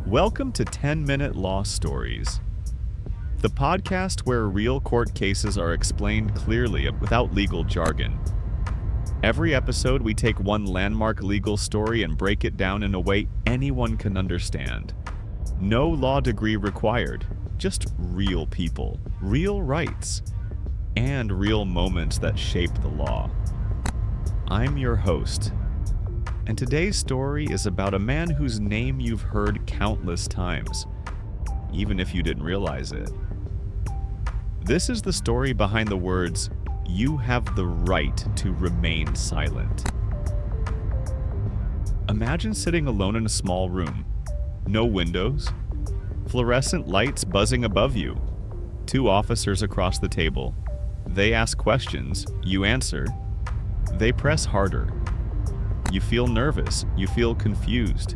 Welcome to 10-Minute Law Stories, the podcast where real court cases are explained clearly without legal jargon. Every episode, we take one landmark legal story and break it down in a way anyone can understand. No law degree required, just real people, real rights, and real moments that shape the law. I'm your host, and today's story is about a man whose name you've heard countless times, even if you didn't realize it. This is the story behind the words, "You have the right to remain silent." Imagine sitting alone in a small room. No windows. Fluorescent lights buzzing above you. Two officers across the table. They ask questions. You answer. They press harder. You feel nervous. You feel confused.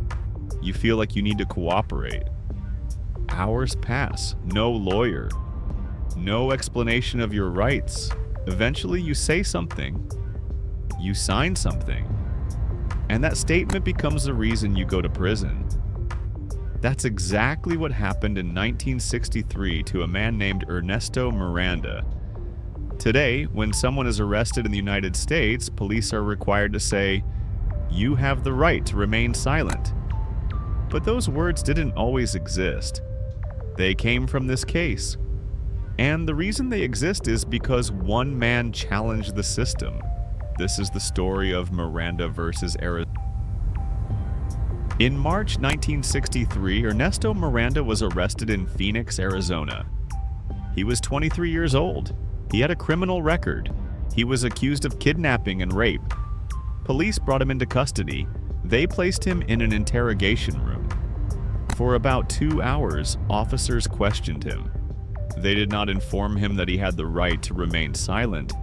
You feel like you need to cooperate. Hours pass. No lawyer. No explanation of your rights. Eventually you say something. You sign something. And that statement becomes the reason you go to prison. That's exactly what happened in 1963 to a man named Ernesto Miranda. Today, when someone is arrested in the United States, police are required to say, "You have the right to remain silent." But those words didn't always exist. They came from this case. And the reason they exist is because one man challenged the system. This is the story of Miranda versus Arizona. In March 1963, Ernesto Miranda was arrested in Phoenix, Arizona. He was 23 years old. He had a criminal record. He was accused of kidnapping and rape. Police brought him into custody. They placed him in an interrogation room. For about 2 hours, officers questioned him. They did not inform him that he had the right to remain silent.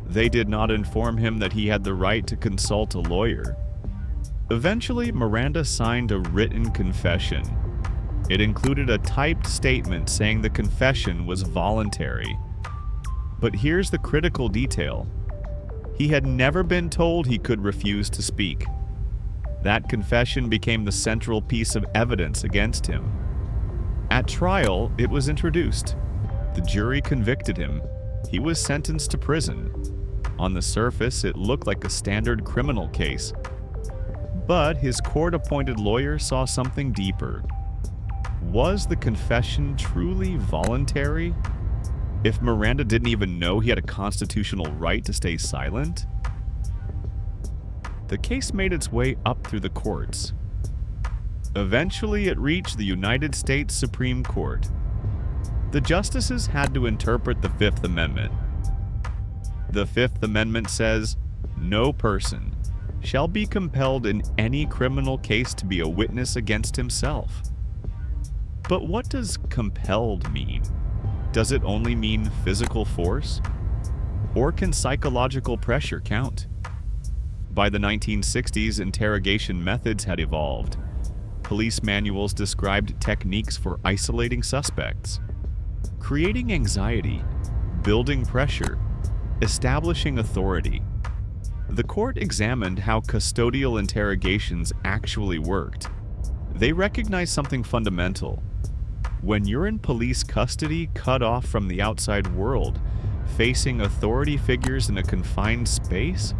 They did not inform him that he had the right to consult a lawyer. Eventually, Miranda signed a written confession. It included a typed statement saying the confession was voluntary. But here's the critical detail. He had never been told he could refuse to speak. That confession became the central piece of evidence against him. At trial, it was introduced. The jury convicted him. He was sentenced to prison. On the surface, it looked like a standard criminal case. But his court-appointed lawyer saw something deeper. Was the confession truly voluntary? If Miranda didn't even know he had a constitutional right to stay silent? The case made its way up through the courts. Eventually, it reached the United States Supreme Court. The justices had to interpret the Fifth Amendment. The Fifth Amendment says, "No person shall be compelled in any criminal case to be a witness against himself." But what does compelled mean? Does it only mean physical force? Or can psychological pressure count? By the 1960s, interrogation methods had evolved. Police manuals described techniques for isolating suspects, creating anxiety, building pressure, establishing authority. The court examined how custodial interrogations actually worked. They recognized something fundamental. When you're in police custody, cut off from the outside world, facing authority figures in a confined space,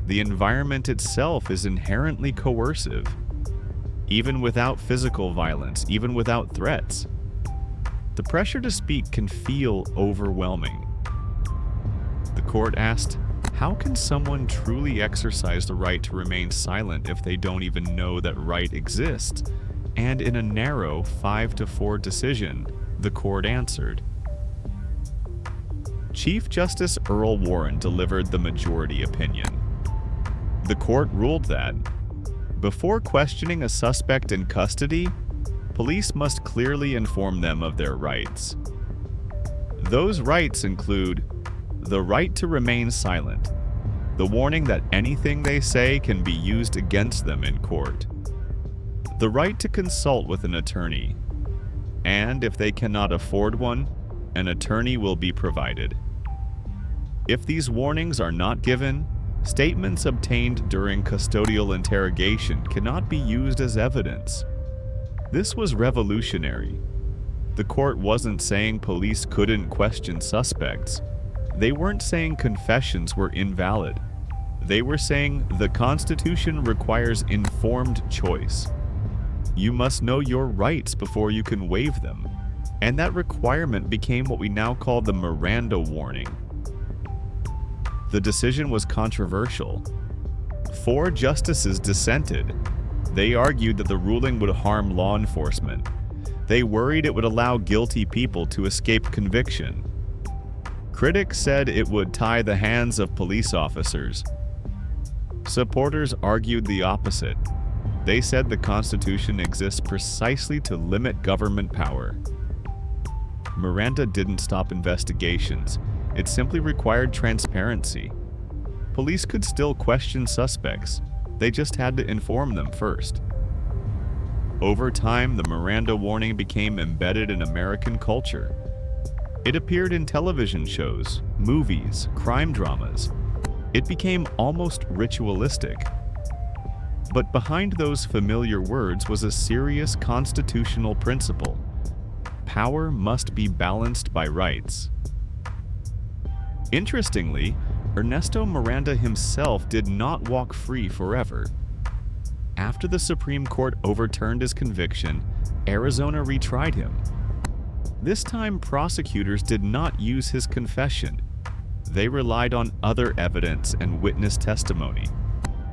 the environment itself is inherently coercive. Even without physical violence, even without threats, the pressure to speak can feel overwhelming. The court asked, how can someone truly exercise the right to remain silent if they don't even know that right exists? And in a narrow 5-4 decision, the court answered. Chief Justice Earl Warren delivered the majority opinion. The court ruled that, before questioning a suspect in custody, police must clearly inform them of their rights. Those rights include the right to remain silent, the warning that anything they say can be used against them in court, the right to consult with an attorney, and if they cannot afford one, an attorney will be provided. If these warnings are not given, statements obtained during custodial interrogation cannot be used as evidence. This was revolutionary. The court wasn't saying police couldn't question suspects. They weren't saying confessions were invalid. They were saying the Constitution requires informed choice. You must know your rights before you can waive them. And that requirement became what we now call the Miranda warning. The decision was controversial. 4 justices dissented. They argued that the ruling would harm law enforcement. They worried it would allow guilty people to escape conviction. Critics said it would tie the hands of police officers. Supporters argued the opposite. They said the Constitution exists precisely to limit government power. Miranda didn't stop investigations. It simply required transparency. Police could still question suspects. They just had to inform them first. Over time, the Miranda warning became embedded in American culture. It appeared in television shows, movies, crime dramas. It became almost ritualistic. But behind those familiar words was a serious constitutional principle. Power must be balanced by rights. Interestingly, Ernesto Miranda himself did not walk free forever. After the Supreme Court overturned his conviction, Arizona retried him. This time, prosecutors did not use his confession. They relied on other evidence and witness testimony.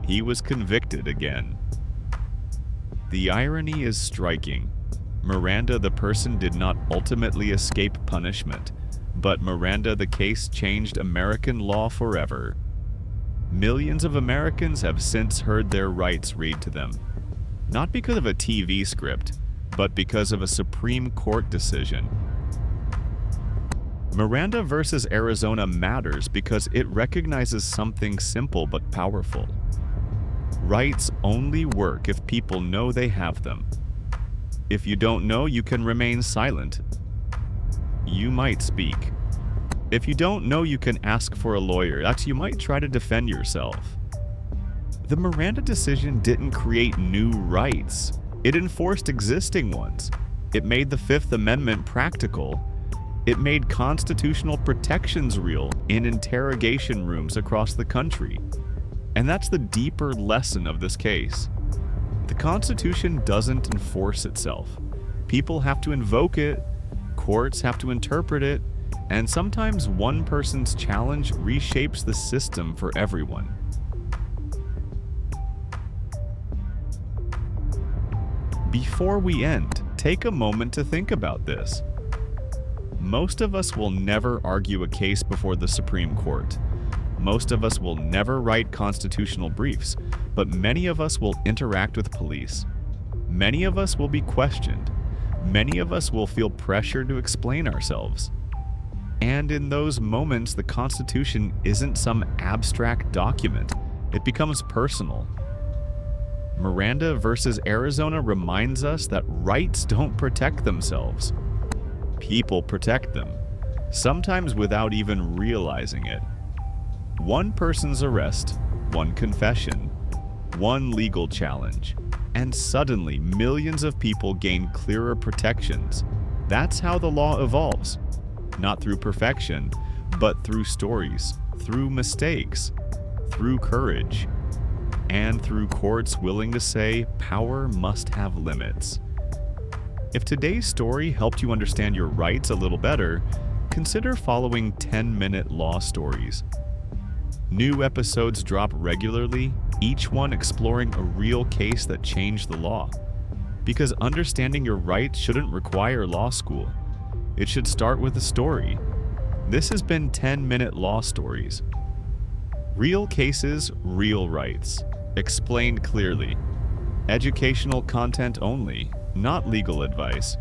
He was convicted again. The irony is striking. Miranda the person did not ultimately escape punishment, but Miranda the case changed American law forever. Millions of Americans have since heard their rights read to them, not because of a TV script, but because of a Supreme Court decision. Miranda versus Arizona matters because it recognizes something simple but powerful. Rights only work if people know they have them. If you don't know, you can remain silent. You might speak. If you don't know, you can ask for a lawyer. Actually, you might try to defend yourself. The Miranda decision didn't create new rights. It enforced existing ones. It made the Fifth Amendment practical. It made constitutional protections real in interrogation rooms across the country. And that's the deeper lesson of this case. The Constitution doesn't enforce itself. People have to invoke it, courts have to interpret it, and sometimes one person's challenge reshapes the system for everyone. Before we end, take a moment to think about this. Most of us will never argue a case before the Supreme Court. Most of us will never write constitutional briefs, but many of us will interact with police. Many of us will be questioned. Many of us will feel pressure to explain ourselves. And in those moments, the Constitution isn't some abstract document. It becomes personal. Miranda versus Arizona reminds us that rights don't protect themselves. People protect them, sometimes without even realizing it. One person's arrest, one confession, one legal challenge, and suddenly millions of people gain clearer protections. That's how the law evolves. Not through perfection, but through stories, through mistakes, through courage, and through courts willing to say power must have limits. If today's story helped you understand your rights a little better, consider following 10-minute law stories. New episodes drop regularly, each one exploring a real case that changed the law. Because understanding your rights shouldn't require law school. It should start with a story. This has been 10-minute law stories. Real cases, real rights. Explained clearly. Educational content only, not legal advice.